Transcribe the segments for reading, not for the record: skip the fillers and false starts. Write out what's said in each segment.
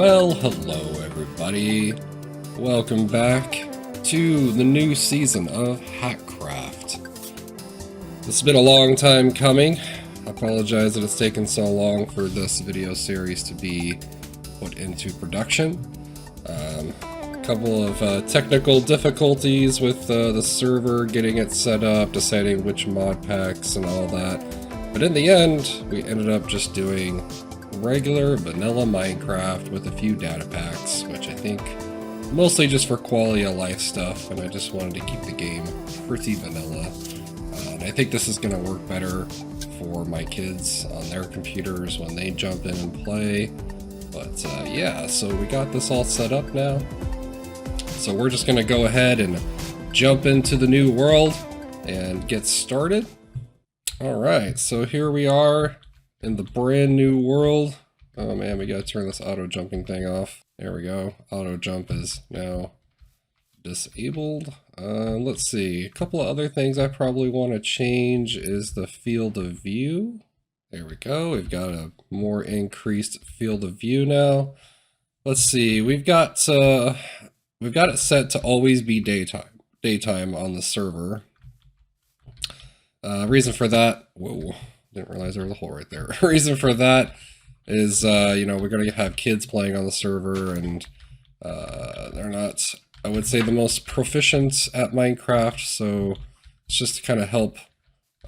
Well, hello everybody. Welcome back to the new season of Hackcraft. It's been a long time coming. I apologize that it's taken so long for this video series to be put into production. A couple of technical difficulties with the server, getting it set up, deciding which mod packs and all that. But in the end, we ended up just doing regular vanilla Minecraft with a few data packs, which I think mostly just for quality of life stuff, and I just wanted to keep the game pretty vanilla. And I think this is going to work better for my kids on their computers when they jump in and play. But yeah, so we got this all set up now. So we're just going to go ahead and jump into the new world and get started. Alright, so here we are in the brand new world. Oh man, we gotta turn this auto jumping thing off. There we go. Auto jump is now disabled. Let's see. A couple of other things I probably want to change is the field of view. There we go. We've got a more increased field of view now. Let's see. We've got it set to always be daytime on the server. Reason for that. Whoa. Didn't realize there was a hole right there. Reason for that is, you know, we're going to have kids playing on the server, and they're not, I would say, the most proficient at Minecraft, so it's just to kind of help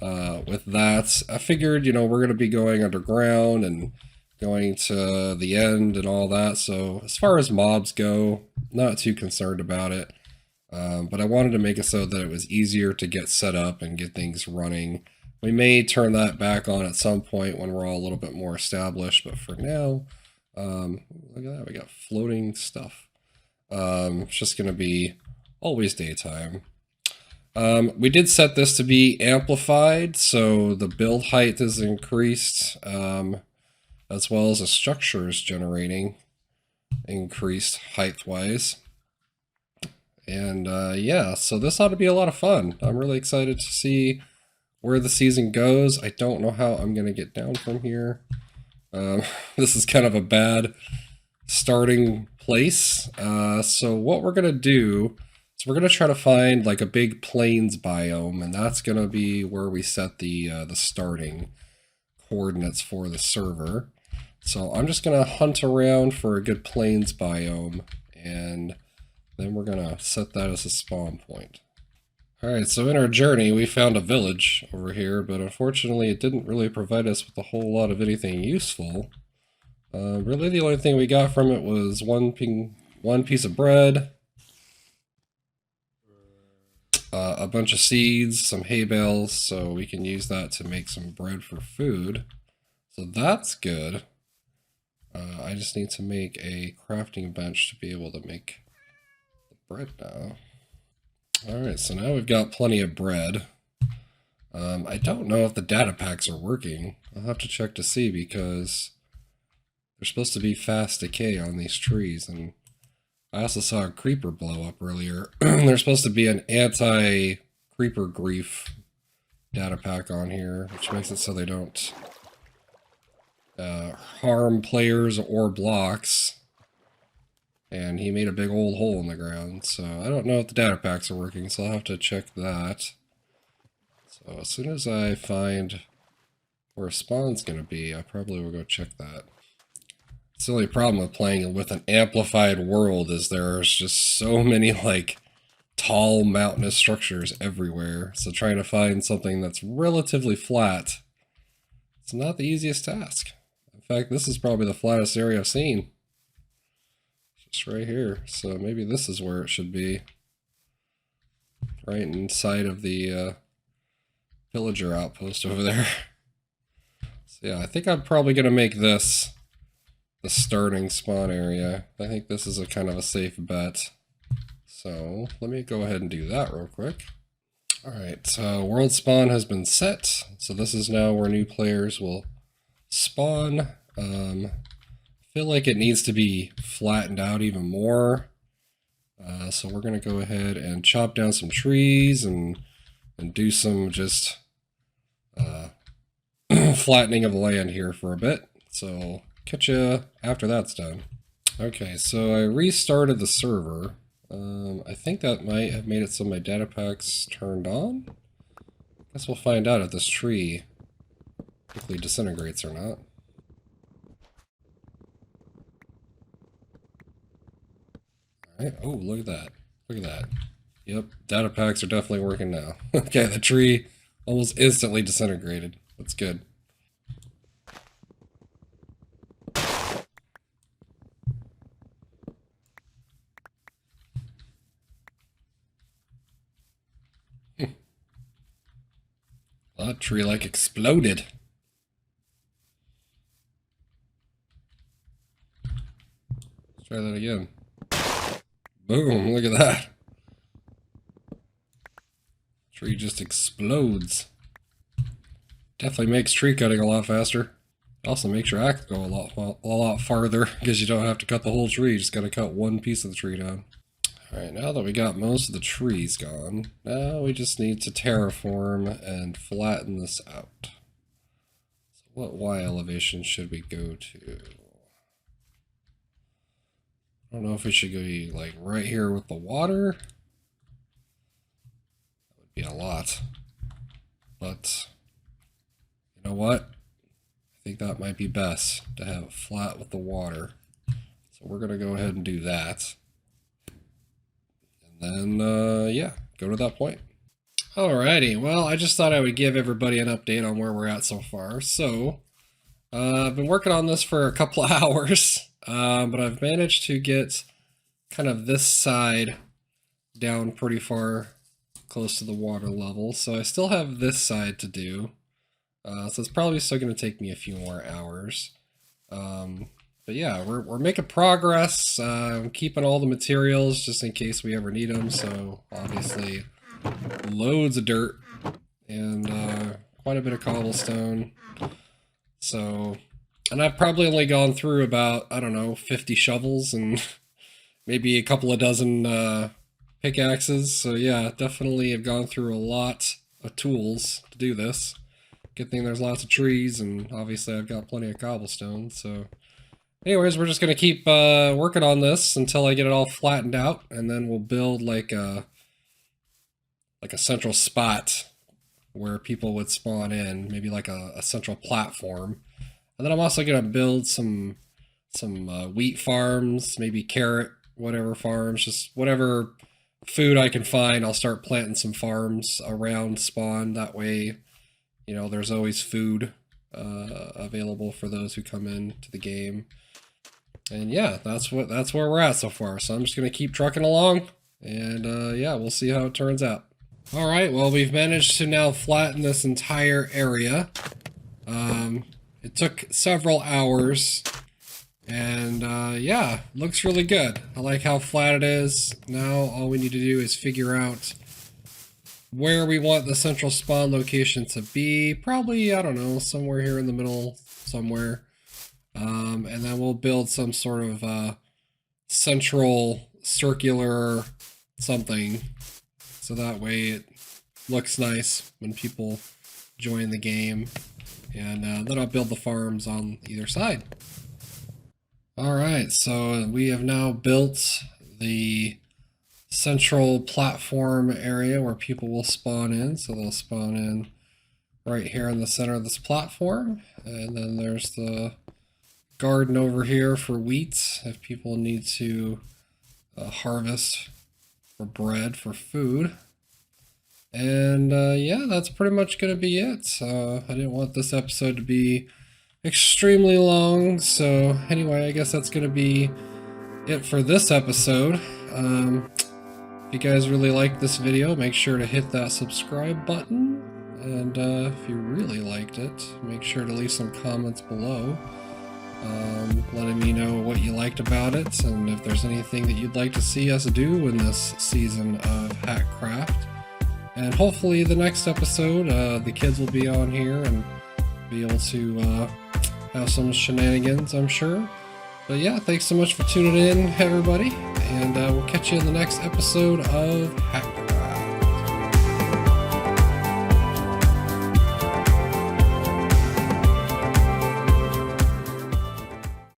with that. I figured, you know, we're going to be going underground and going to the end and all that, so as far as mobs go, not too concerned about it. But I wanted to make it so that it was easier to get set up and get things running. We may turn that back on at some point when we're all a little bit more established, but for now, look at that, we got floating stuff. It's just going to be always daytime. We did set this to be amplified, so the build height is increased, as well as the structure is generating increased height-wise. And yeah, so this ought to be a lot of fun. I'm really excited to see where the season goes. I don't know how I'm going to get down from here. This is kind of a bad starting place. So what we're going to do is we're going to try to find like a big plains biome, and that's going to be where we set the starting coordinates for the server. So I'm just going to hunt around for a good plains biome, and then we're going to set that as a spawn point. Alright, so in our journey we found a village over here, but unfortunately it didn't really provide us with a whole lot of anything useful. Really the only thing we got from it was one piece of bread, a bunch of seeds, some hay bales, so we can use that to make some bread for food. So that's good. I just need to make a crafting bench to be able to make the bread now. Alright, so now we've got plenty of bread. I don't know if the data packs are working. I'll have to check to see, because there's supposed to be fast decay on these trees, and I also saw a creeper blow up earlier. There's supposed to be an anti-creeper grief data pack on here, which makes it so they don't harm players or blocks. And he made a big old hole in the ground, so I don't know if the data packs are working, so I'll have to check that. So as soon as I find where spawn's going to be, I probably will go check that. It's the only problem with playing with an amplified world is there's just so many like tall mountainous structures everywhere, so trying to find something that's relatively flat, it's not the easiest task. In fact, this is probably the flattest area I've seen. Just right here, so maybe this is where it should be, right inside of the villager outpost over there. So yeah, I think I'm probably going to make this the starting spawn area. I think this is a kind of a safe bet, so let me go ahead and do that real quick. Alright, so world spawn has been set, so this is now where new players will spawn. I feel like it needs to be flattened out even more, so we're going to go ahead and chop down some trees and do some just flattening of the land here for a bit. So catch you after that's done. Okay, so I restarted the server. I think that might have made it so my data packs turned on. Guess we'll find out if this tree quickly disintegrates or not. Alright, oh, look at that. Look at that. Yep, data packs are definitely working now. Okay, the tree almost instantly disintegrated. That's good. That tree like exploded. Let's try that again. Boom, look at that. Tree just explodes. Definitely makes tree cutting a lot faster. Also makes your axe go a lot farther because you don't have to cut the whole tree. You just gotta cut one piece of the tree down. Alright, now that we got most of the trees gone, now we just need to terraform and flatten this out. So what Y elevation should we go to? I don't know if we should go like right here with the water. That would be a lot. But you know what? I think that might be best to have it flat with the water. So we're going to go ahead and do that. And then, yeah, go to that point. Alrighty, well, I just thought I would give everybody an update on where we're at so far. So, I've been working on this for a couple of hours, but I've managed to get kind of this side down pretty far close to the water level. So I still have this side to do. So it's probably still going to take me a few more hours. But yeah, we're making progress. I'm keeping all the materials just in case we ever need them. So obviously loads of dirt and quite a bit of cobblestone. So, and I've probably only gone through about, I don't know, 50 shovels and maybe a couple of dozen pickaxes. So yeah, definitely have gone through a lot of tools to do this. Good thing there's lots of trees, and obviously I've got plenty of cobblestone. So anyways, we're just going to keep working on this until I get it all flattened out, and then we'll build like a central spot where people would spawn in, maybe like a central platform. And then I'm also going to build some wheat farms, maybe carrot, whatever farms, just whatever food I can find. I'll start planting some farms around spawn. That way, you know, there's always food available for those who come into the game. And yeah, that's where we're at so far. So I'm just going to keep trucking along, and yeah, we'll see how it turns out. All right, well, we've managed to now flatten this entire area. It took several hours, and yeah, looks really good. I like how flat it is. Now all we need to do is figure out where we want the central spawn location to be. Probably, I don't know, somewhere here in the middle somewhere. And then we'll build some sort of central circular something, so that way it looks nice when people join the game. And then I'll build the farms on either side. Alright, so we have now built the central platform area where people will spawn in. So they'll spawn in right here in the center of this platform. And then there's the garden over here for wheat if people need to harvest for bread, for food. And yeah, that's pretty much going to be it. I didn't want this episode to be extremely long, so anyway, I guess that's going to be it for this episode. If you guys really liked this video, make sure to hit that subscribe button. And if you really liked it, make sure to leave some comments below, letting me know what you liked about it, and if there's anything that you'd like to see us do in this season of Hackcraft. And hopefully the next episode, the kids will be on here and be able to have some shenanigans, I'm sure. But yeah, thanks so much for tuning in, everybody, and we'll catch you in the next episode of Hackcraft.